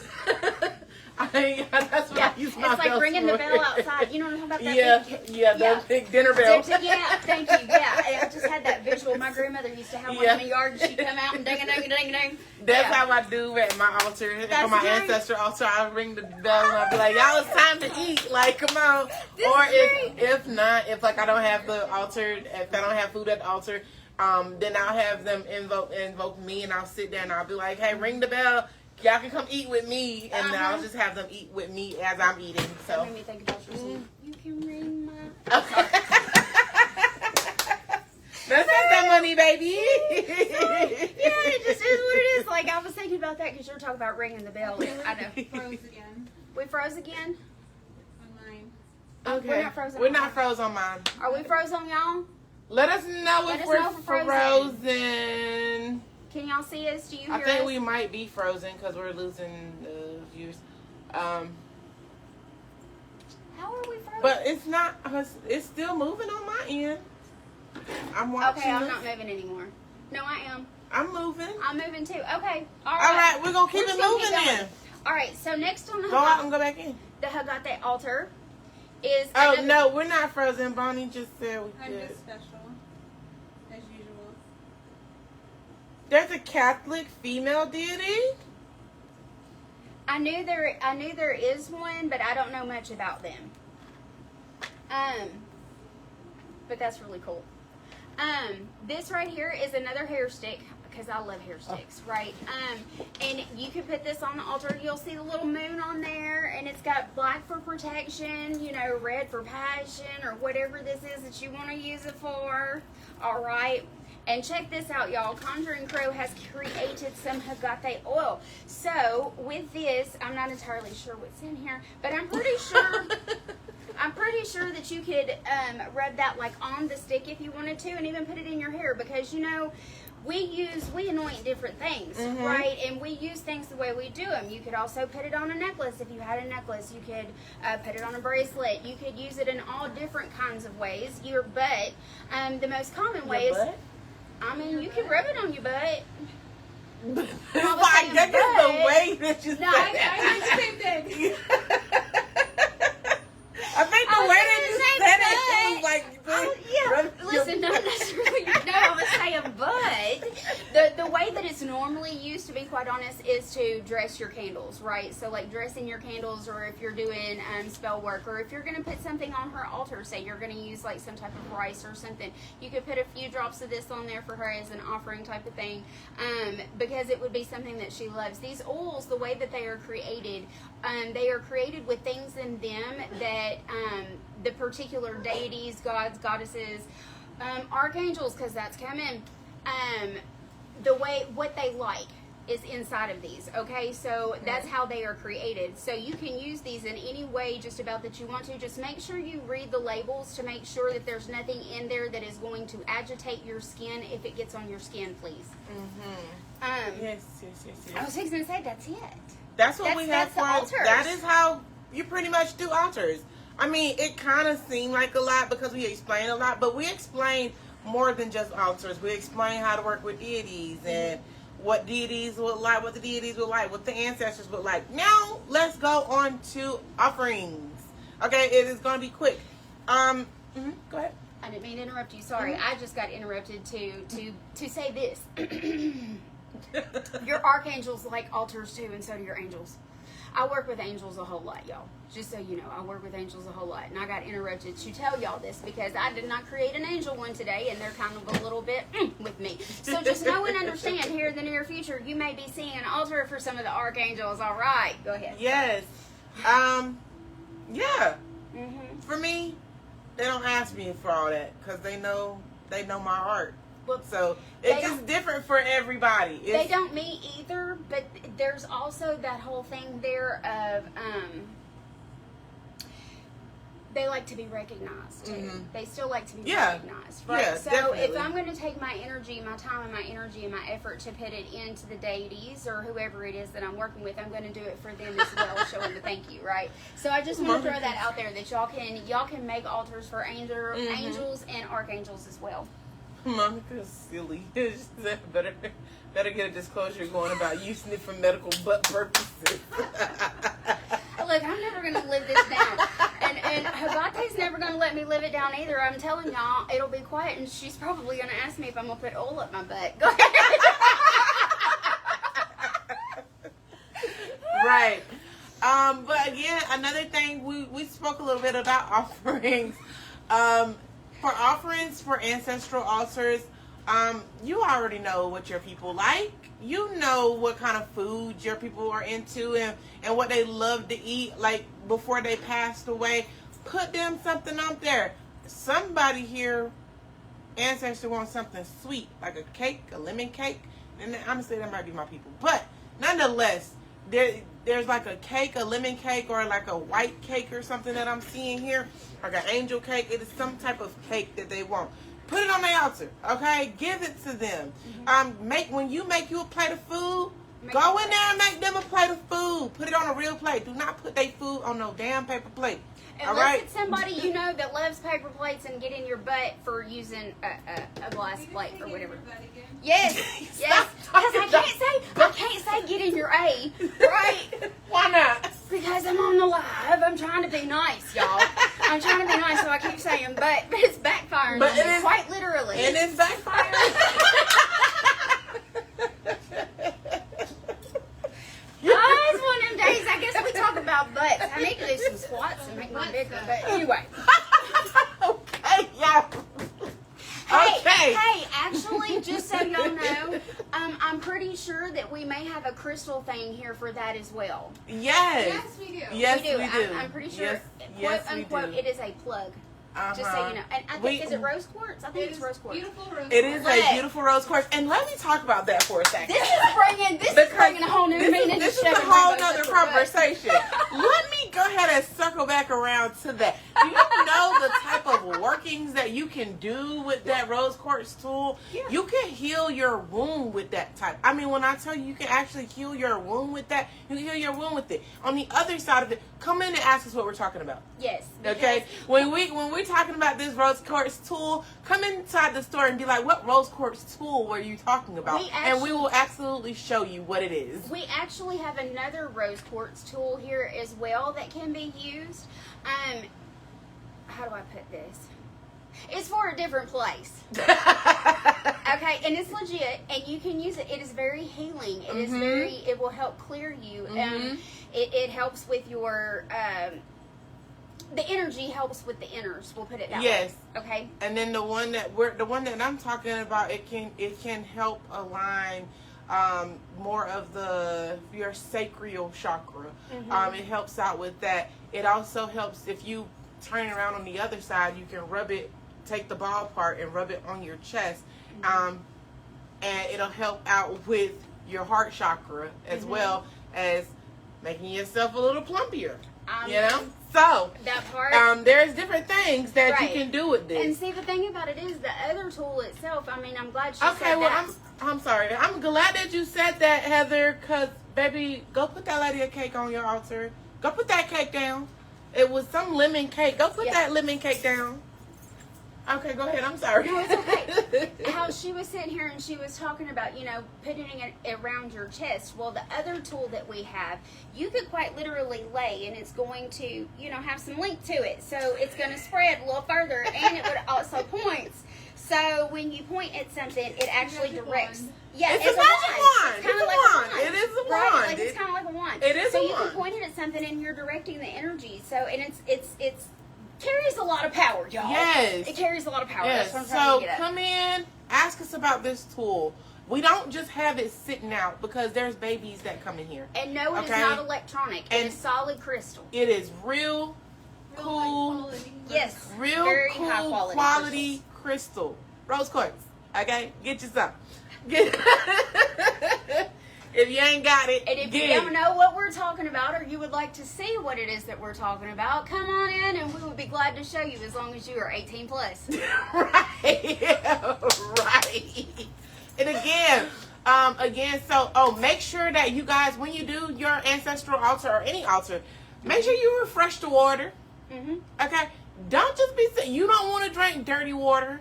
That's what I use my bell. It's like ringing the bell outside. You know what I'm talking about? That big dinner bell. Yeah, thank you. Yeah, I just had that visual. My grandmother used to have one in the yard, and she'd come out and ding, ding, ding, ding. That's how I do at my altar. On my ancestor altar, I ring the bell and I'll be like, y'all, it's time to eat. Like, come on. Or if not, if like I don't have the altar, if I don't have food at the altar, then I'll have them invoke me, and I'll sit there and I'll be like, hey, ring the bell. Y'all can come eat with me, and then I'll just have them eat with me as I'm eating. So that made me think about your song. You can ring my. That's that money, baby. Yeah, it just is what it is. Like, I was thinking about that because you were talking about ringing the bell. I know. Froze again. We froze again? On mine. Okay. We're not frozen. We're not froze on mine. Are we froze on y'all? Let us know if we're frozen. Can y'all see us? Do you hear us? I think we might be frozen because we're losing the views. How are we frozen? But it's not. It's still moving on my end. I'm watching. Okay, I'm not moving anymore. No, I am. I'm moving. I'm moving too. Okay. All right. We're gonna keep it moving then. All right. So next on the go out and go back in. The Hagate altar is. Oh no, we're not frozen. Bonnie just said we I'm could. just special, as usual. There's a Catholic female deity. I knew there is one, but I don't know much about them. But that's really cool. This right here is another hair stick. because I love hair sticks, right? And you can put this on the altar. You'll see the little moon on there, and it's got black for protection, you know, red for passion, or whatever this is that you want to use it for. All right. And check this out, y'all. Conjuring Crow has created some Hagate oil. So with this, I'm not entirely sure what's in here, but I'm pretty sure. I'm pretty sure that you could rub that like on the stick if you wanted to, and even put it in your hair, because you know we anoint different things, right? And we use things the way we do them. You could also put it on a necklace if you had a necklace. You could put it on a bracelet. You could use it in all different kinds of ways. Your butt, the most common way is, I mean, you can rub it on your butt. I guess the way that you said that. I did the same thing. I think the way that you said it was like, listen, not necessarily. No, I was saying, but the way that it's normally used, to be quite honest, is to dress your candles, right? So like dressing your candles, or if you're doing spell work, or if you're going to put something on her altar, say you're going to use like some type of rice or something, you could put a few drops of this on there for her as an offering type of thing, because it would be something that she loves. These oils, the way that they are created with things in them that the particular deities, gods, goddesses, archangels, because that's coming, what they like is inside of these, okay? So that's how they are created. So you can use these in any way just about that you want to. Just make sure you read the labels to make sure that there's nothing in there that is going to agitate your skin if it gets on your skin, please. Yes. I was fixing to say, that's it. That's what we have for altars. That is how you pretty much do altars. I mean, it kind of seemed like a lot because we explain a lot, but we explain more than just altars. We explain how to work with deities and what deities would like, what the deities would like, what the ancestors would like. Now, let's go on to offerings. Okay, it is going to be quick. Go ahead. I didn't mean to interrupt you. Sorry, I just got interrupted to say this. Your archangels like altars too, and so do your angels. I work with angels a whole lot, y'all. Just so you know, I work with angels a whole lot. And I got interrupted to tell y'all this because I did not create an angel one today, and they're kind of a little bit with me. So just know and understand, here in the near future, you may be seeing an altar for some of the archangels. All right, go ahead. Yes. Yeah. For me, they don't ask me for all that because they know my art. Well, so it's just different for everybody. They don't me either, but there's also that whole thing there of they like to be recognized too. They still like to be recognized, right? Yeah, so definitely. If I'm going to take my energy, my time, and my energy and my effort to put it into the deities or whoever it is that I'm working with, I'm going to do it for them as well, showing the thank you, right? So I just want to throw that out there that y'all can make altars for angels and archangels as well. Monica's silly. better get a disclosure going about using it for medical butt purposes. Look, I'm never going to live this down. And Hagate's never going to let me live it down either. I'm telling y'all, it'll be quiet, and she's probably going to ask me if I'm going to put oil up my butt. Go ahead. Right. But again, another thing, we spoke a little bit about offerings. For offerings for ancestral altars, you already know what your people like. You know what kind of food your people are into and what they love to eat, like before they passed away. Put them something up there. Somebody here, ancestor, wants something sweet, like a cake, a lemon cake. And honestly, that might be my people. But nonetheless, there's like a cake, a lemon cake, or like a white cake or something that I'm seeing here, like an angel cake. It is some type of cake that they want. Put it on the altar, okay? Give it to them. When you make you a plate of food, go in there and make them a plate of food. Put it on a real plate. Do not put their food on no damn paper plate. Unless it's somebody you know that loves paper plates and get in your butt for using a glass plate or whatever. Yes, yes. Because I can't say get in your A, right? Why not? Because I'm on the live. I'm trying to be nice, y'all. I'm trying to be nice, so I keep saying but it's backfiring. But it is quite literally. And it's backfiring. It's one of them days. I guess we talk about butts. I need to do some squats and make mine bigger. But anyway. Okay, yeah. Hey, actually, just so y'all know, sure that we may have a crystal thing here for that as well. Yes. Yes, we do. Yes, we do. we do. I'm pretty sure, Yes, quote yes, we unquote, do. it is a plug. Just so you know. And I think, is it rose quartz? I think it's rose quartz. Beautiful rose It is quartz. a beautiful rose quartz. And let me talk about that for a second. This is bringing a whole new meaning. This is to a shoving whole rainbows nother up your butt. conversation. Let me go ahead and circle back around to that. Do you know the type of workings that you can do with that rose quartz tool? Yeah. You can heal your wound with that type. I mean, when I tell you can actually heal your wound with that, you can heal your wound with it. On the other side of it, come in and ask us what we're talking about. Yes. Okay, when we're talking about this rose quartz tool, come inside the store and be like, "What rose quartz tool were you talking about?" And we will absolutely show you what it is. We actually have another rose quartz tool here as well that can be used. How do I put this? It's for a different place. Okay, and it's legit, and you can use it. It is very healing. It is very. It will help clear you. It helps with your. The energy helps with the inners. We'll put it that way. Yes. Okay. And then the one that I'm talking about, it can help align more of your sacral chakra. It helps out with that. It also helps if you turn it around on the other side. You can rub it, take the ball part and rub it on your chest, and it'll help out with your heart chakra as well as making yourself a little plumpier. You know. So that part. There's different things that you can do with this. And see, the thing about it is the other tool itself. I mean, I'm glad she Okay, said well, that. I'm sorry. I'm glad that you said that, Heather, because, baby, go put that lady a cake on your altar. Go put that cake down. It was some lemon cake. Go put that lemon cake down. Okay, go ahead. I'm sorry. No, it's okay. How she was sitting here and she was talking about, putting it around your chest. Well, the other tool that we have, you could quite literally lay, and it's going to, have some length to it. So it's going to spread a little further, and it would also points. So when you point at something, it actually directs. Yeah, it's a magic wand. It's kind of It's a like wand. a wand. It is a Right? wand. Like it's kind of like a wand. It is so a you wand. can point it at something, and you're directing the energy. So, and it's carries a lot of power, y'all. Yes. It carries a lot of power. Yes. That's what I'm trying to get at. Come in, ask us about this tool. We don't just have it sitting out because there's babies that come in here. And no, it is not electronic. It is solid crystal. It is real cool. Yes. Real very cool high quality crystal. Rose quartz. Okay? Get you some. If you ain't got it, and if you don't know what we're talking about, or you would like to see what it is that we're talking about, come on in and we would be glad to show you, as long as you are 18 plus. Right. Right. And so make sure that you guys, when you do your ancestral altar or any altar, make sure you refresh the water. Okay? Don't just you don't want to drink dirty water.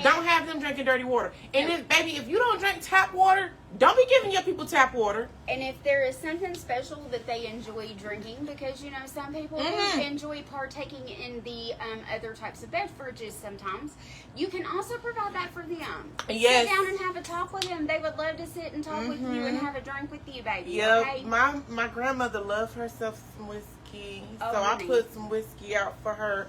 Don't have them drinking dirty water. And if you don't drink tap water, don't be giving your people tap water. And if there is something special that they enjoy drinking, because some people enjoy partaking in the other types of beverages sometimes, you can also provide that for them. Yes. Sit down and have a talk with them. They would love to sit and talk with you and have a drink with you, baby. Yeah, okay? my grandmother loved herself some whiskey, so I put some whiskey out for her.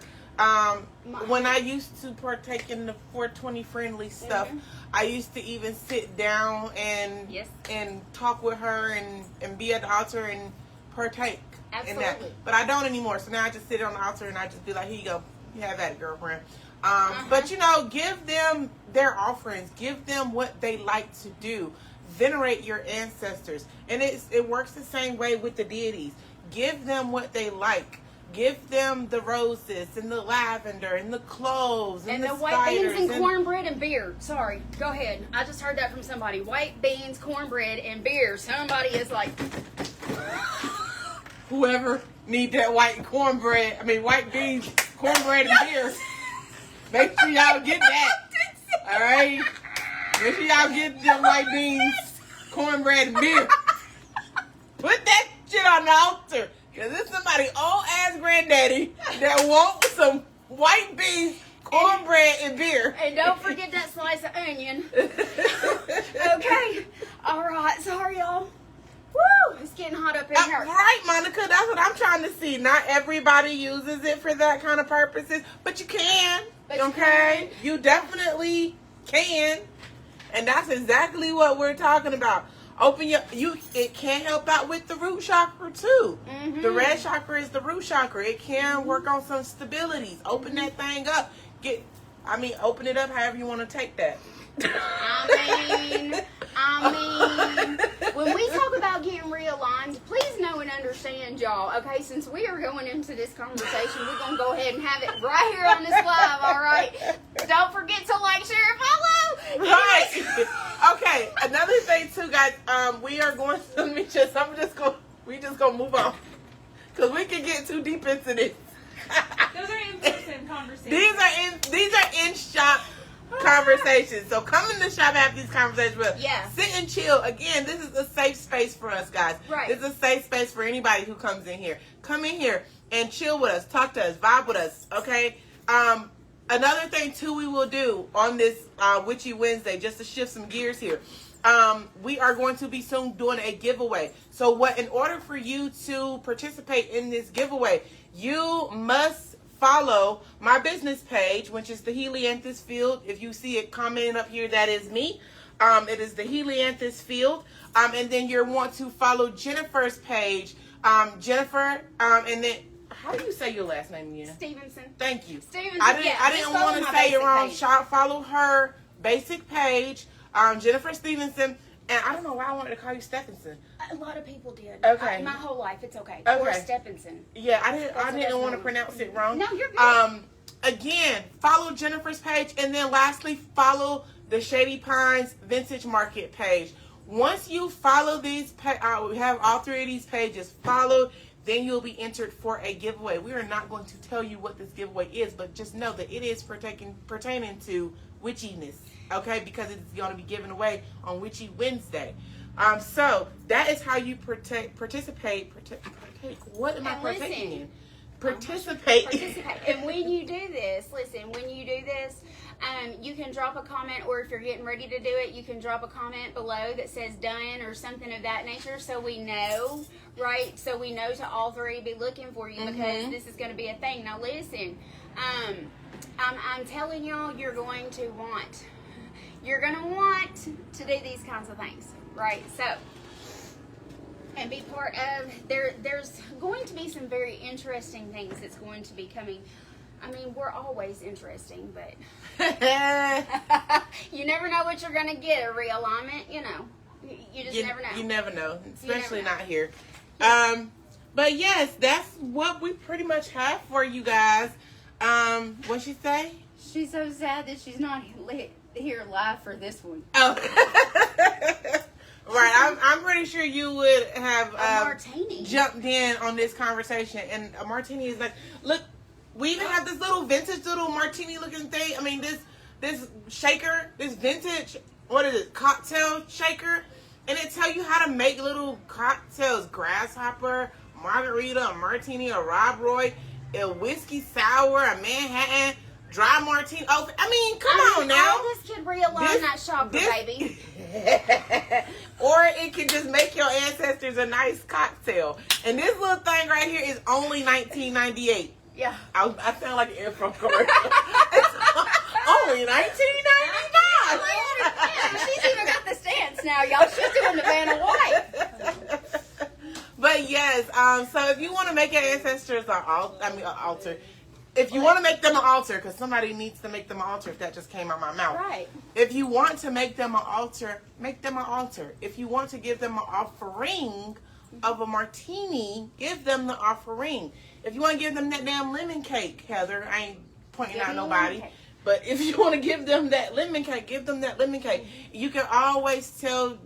When I used to partake in the 420 friendly stuff, I used to even sit down and talk with her and be at the altar and partake in that. But I don't anymore. So now I just sit on the altar and I just be like, here you go. You have that, girlfriend. But give them their offerings. Give them what they like to do. Venerate your ancestors. And it works the same way with the deities. Give them what they like. Give them the roses and the lavender and the cloves and the white beans and and cornbread and beer. Sorry, go ahead. I just heard that from somebody. White beans, cornbread, and beer. Somebody is like, whoever need that white beans, cornbread, and beer. Make sure y'all get that. All right. Make sure y'all get them white beans, cornbread, and beer. Put that shit on the altar. Because there's somebody old-ass granddaddy that wants some white beans, cornbread, and beer. And don't forget that slice of onion. Okay. All right. Sorry, y'all. Woo! It's getting hot up in here. Right, Monica. That's what I'm trying to see. Not everybody uses it for that kind of purposes, but you can. Okay? You definitely can. And that's exactly what we're talking about. It can help out with the root chakra too. Mm-hmm. The red chakra is the root chakra. It can work on some stabilities. Open that thing up. Open it up however you want to take that. I mean, when we talk about getting realigned, please know and understand, y'all. Okay, since we are going into this conversation, we're gonna go ahead and have it right here on this live. All right. Don't forget to like, share, and follow. Right. Okay. Another thing too, guys. We are going to. We just gonna move on because we can get too deep into this. Those are in-person conversations. These are in shop conversations. So come in the shop and have these conversations with us. Yeah. Sit and chill. Again, this is a safe space for us, guys. Right. This is a safe space for anybody who comes in here. Come in here and chill with us, talk to us, vibe with us. Okay. Another thing too we will do on this Witchy Wednesday, just to shift some gears here. We are going to be soon doing a giveaway. So in order for you to participate in this giveaway, you must follow my business page, which is the Helianthus Field. If you see it commenting up here, that is me. It is the Helianthus Field. And then you want to follow Jennifer's page. Jennifer, and then, how do you say your last name again? Stevenson. Thank you. Stevenson. I didn't want to say it wrong. Follow her basic page, Jennifer Stevenson. And I don't know why I wanted to call you Stephenson. A lot of people did. Okay. My whole life, it's okay. Okay. Or Stephenson. Yeah, I didn't want to pronounce it wrong. No, you're good. Again, follow Jennifer's page, and then lastly, follow the Shady Pines Vintage Market page. Once you follow these, we have all three of these pages followed, then you'll be entered for a giveaway. We are not going to tell you what this giveaway is, but just know that it is pertaining to witchiness, okay? Because it's going to be given away on Witchy Wednesday. So that is how you participate. What am I partaking in? Participate. And when you do this, you can drop a comment, or if you're getting ready to do it, you can drop a comment below that says done or something of that nature, so we know, right? So we know to all three be looking for you, because this is going to be a thing. Now listen, I'm telling y'all, you're going to want to do these kinds of things, right? So, and be part of, there's going to be some very interesting things that's going to be coming. I mean, we're always interesting, but you never know what you're going to get. A realignment, you just never know. You never know, especially not here. But yes, that's what we pretty much have for you guys. What'd she say? She's so sad that she's not here live for this one. Oh. Right, I'm pretty sure you would have martini jumped in on this conversation. And a martini is like, look, we even have this little vintage little martini looking thing. I mean, this shaker, this vintage, what is it, cocktail shaker. And it tell you how to make little cocktails: grasshopper, margarita, a martini, a Rob Roy, a whiskey sour, a Manhattan, dry martini. Oh, I mean, come on now. All this could realign that chakra, baby. Or it can just make your ancestors a nice cocktail. And this little thing right here is only $19.98. Yeah. I sound like an from commercial. It's only $19.99. She's even got the stance now, y'all. She's doing the Vanna White. But yes, so if you want to make your ancestors an altar. If you want to make them an altar, because somebody needs to make them an altar, if that just came out of my mouth. Right. If you want to make them an altar, make them an altar. If you want to give them an offering of a martini, give them the offering. If you want to give them that damn lemon cake, Heather, I ain't pointing out nobody. But if you want to give them that lemon cake, give them that lemon cake. You can always tell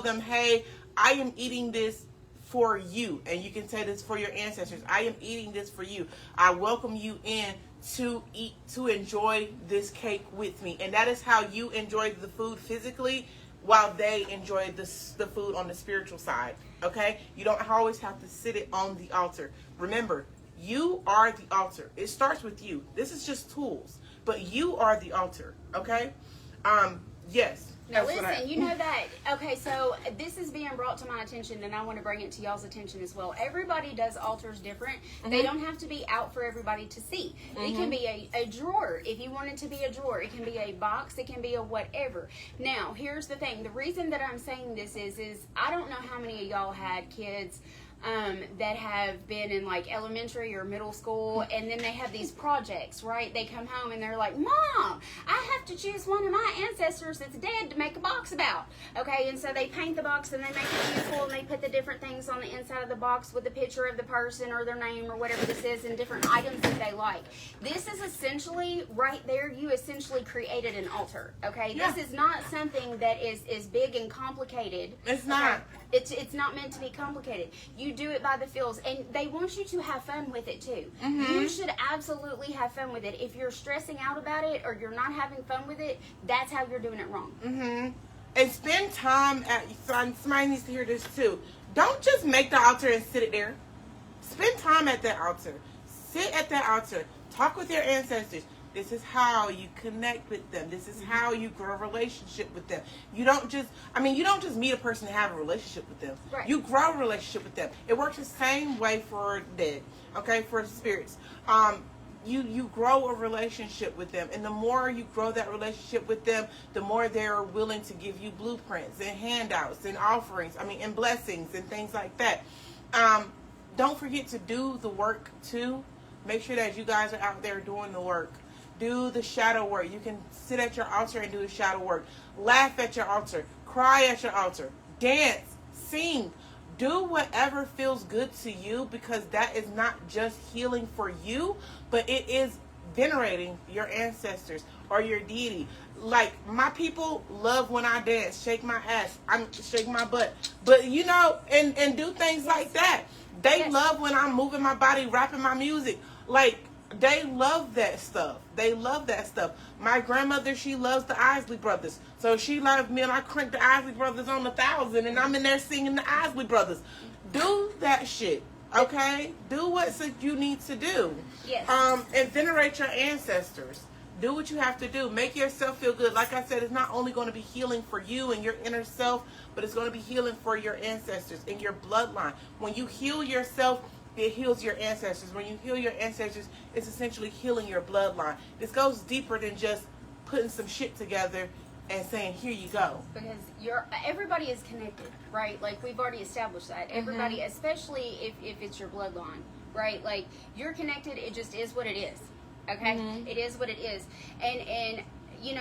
them, hey, I am eating this for you. And you can say this for your ancestors. I am eating this for you. I welcome you in to enjoy this cake with me. And that is how you enjoy the food physically, while they enjoy the food on the spiritual side. Okay? You don't always have to sit it on the altar. Remember, you are the altar. It starts with you. This is just tools. But you are the altar. Okay? Yes. Now That's what listen, you know that, okay, so this is being brought to my attention, and I want to bring it to y'all's attention as well. Everybody does altars different. They don't have to be out for everybody to see. It can be a drawer. If you want it to be a drawer, it can be a box, it can be a whatever. Now, here's the thing. The reason that I'm saying this is I don't know how many of y'all had kids that have been in like elementary or middle school, and then they have these projects, right? They come home and they're like, Mom, I have to choose one of my ancestors that's dead to make a box about. Okay, and so they paint the box and they make it beautiful, and they put the different things on the inside of the box with the picture of the person or their name or whatever this is, and different items that they like. This is essentially, right there, you essentially created an altar, okay? Yeah. This is not something that is big and complicated. It's not. Okay? It's not meant to be complicated. You do it by the feels, and they want you to have fun with it too. You should absolutely have fun with it. If you're stressing out about it or you're not having fun with it, that's how you're doing it wrong. And spend time at, somebody needs to hear this too. Don't just make the altar and sit it there. Spend time at that altar. Sit at that altar. Talk with your ancestors. This is how you connect with them. This is how you grow a relationship with them. You don't just meet a person and have a relationship with them. Right. You grow a relationship with them. It works the same way for dead, okay, for spirits. You grow a relationship with them, and the more you grow that relationship with them, the more they're willing to give you blueprints and handouts and offerings, and blessings and things like that. Don't forget to do the work too. Make sure that you guys are out there doing the work. Do the shadow work. You can sit at your altar and do the shadow work. Laugh at your altar. Cry at your altar. Dance. Sing. Do whatever feels good to you, because that is not just healing for you, but it is venerating your ancestors or your deity. Like, my people love when I dance, shake my ass, shake my butt. But, and do things like that. They love when I'm moving my body, rapping my music. Like, they love that stuff. They love that stuff. My grandmother, she loves the Isley Brothers. So she loved me, and I cranked the Isley Brothers on 1,000, and I'm in there singing the Isley Brothers. Do that shit, okay? Do what you need to do. Yes. And venerate your ancestors. Do what you have to do. Make yourself feel good. Like I said, it's not only going to be healing for you and your inner self, but it's going to be healing for your ancestors and your bloodline. When you heal yourself, it heals your ancestors. When you heal your ancestors, it's essentially healing your bloodline. This goes deeper than just putting some shit together and saying, here you go. Because everybody is connected, right? Like, we've already established that. Everybody, especially if it's your bloodline, right? Like, you're connected. It just is what it is. Okay? It is what it is. And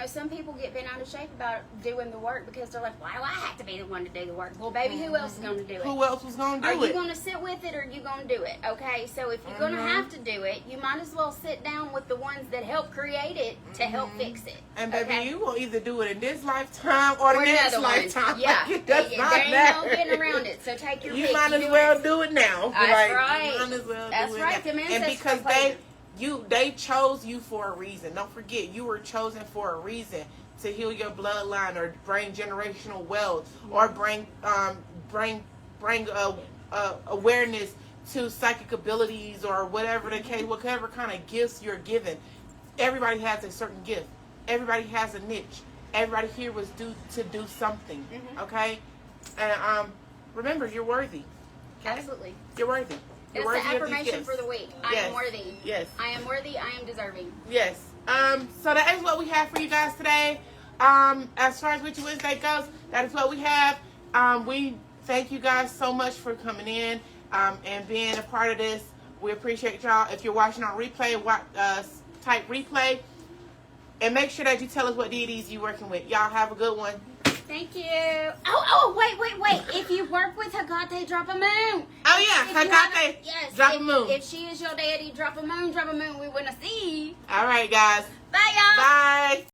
some people get bent out of shape about doing the work because they're like, why do I have to be the one to do the work? Well, baby, who else is going to do it? Who else was going to do it? Are you going to sit with it, or are you going to do it? Okay, so if you're going to have to do it, you might as well sit down with the ones that helped create it to help fix it. And baby, you will either do it in this lifetime or the next lifetime. Yeah, It does not there ain't matter. no getting around it. So take your pick. You might as well do it now. That's right. You might as well That's do it right. now. Them And ancestors because played they chose you for a reason. Don't forget, you were chosen for a reason, to heal your bloodline or bring generational wealth or bring awareness to psychic abilities or whatever the case, whatever kind of gifts you're given. Everybody has a certain gift. Everybody has a niche. Everybody here was due to do something. Okay? And remember, you're worthy. Okay? Absolutely. You're worthy. You're That's worthy the of these affirmation gifts. for the week. I am worthy. Yes. I am worthy. I am deserving. Yes. So that is what we have for you guys today. As far as Witchy Wednesday goes, that is what we have. We thank you guys so much for coming in and being a part of this. We appreciate y'all. If you're watching on replay, type replay. And make sure that you tell us what deities you're working with. Y'all have a good one. Thank you. Oh, wait. If you work with Hagate, drop a moon. Oh, yeah. Hagate, yes, drop a moon. If she is your daddy, drop a moon. We want to see. All right, guys. Bye, y'all. Bye.